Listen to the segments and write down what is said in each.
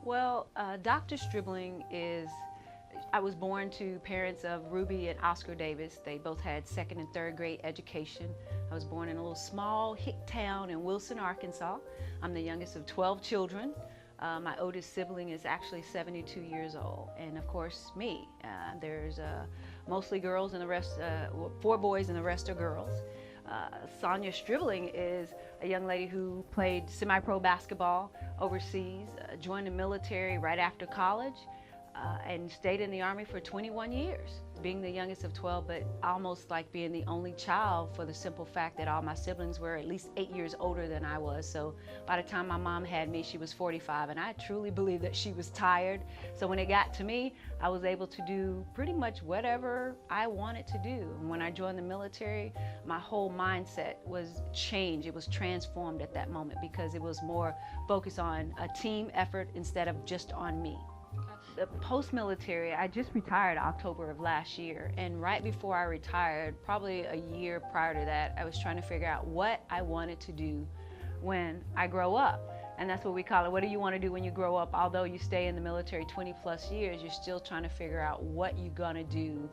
Well, Dr. Stribling I was born to parents of Ruby and Oscar Davis. They both had second and third grade education. I was born in a little small hick town in Wilson, Arkansas. I'm the youngest of 12 children. My oldest sibling is actually 72 years old. And of course, me. There's mostly girls and the rest, 4 boys and the rest are girls. Sonia Stribling is a young lady who played semi-pro basketball overseas, joined the military right after college, and stayed in the Army for 21 years. Being the youngest of 12, but almost like being the only child for the simple fact that all my siblings were at least 8 years older than I was. So by the time my mom had me, she was 45, and I truly believe that she was tired. So when it got to me, I was able to do pretty much whatever I wanted to do. And when I joined the military, my whole mindset was changed. It was transformed at that moment because it was more focused on a team effort instead of just on me. Post-military, I just retired October of last year, and right before I retired, probably a year prior to that, I was trying to figure out what I wanted to do when I grow up. And that's what we call it. What do you want to do when you grow up? Although you stay in the military 20 plus years, you're still trying to figure out what you're gonna do,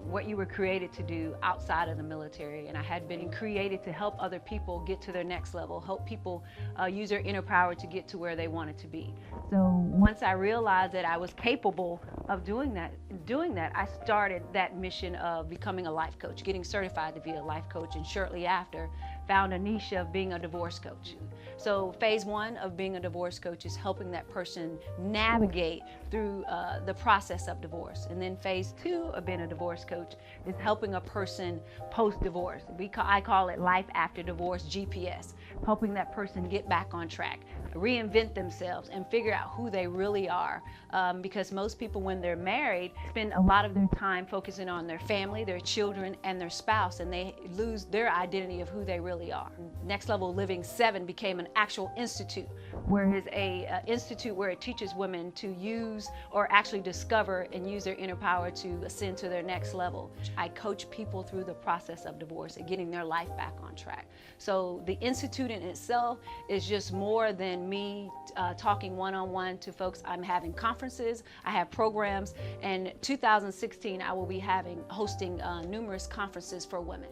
what you were created to do outside of the military. And I had been created to help other people get to their next level, help people use their inner power to get to where they wanted to be. So once I realized that I was capable of doing that, I started that mission of becoming a life coach, getting certified to be a life coach, and shortly after found a niche of being a divorce coach. So phase 1 of being a divorce coach is helping that person navigate through the process of divorce. And then phase 2 of being a divorce coach is helping a person post-divorce. I call it life after divorce GPS, helping that person get back on track, reinvent themselves, and figure out who they really are. Because most people, when they're married, spend a lot of their time focusing on their family, their children, and their spouse, and they lose their identity of who they really are. Next Level Living 7 became an actual institute, where it's a institute where it teaches women to use or actually discover and use their inner power to ascend to their next level. I coach people through the process of divorce and getting their life back on track. So the institute in itself is just more than me talking one-on-one to folks. I'm having conferences, I have programs, and 2016 I will be hosting numerous conferences for women.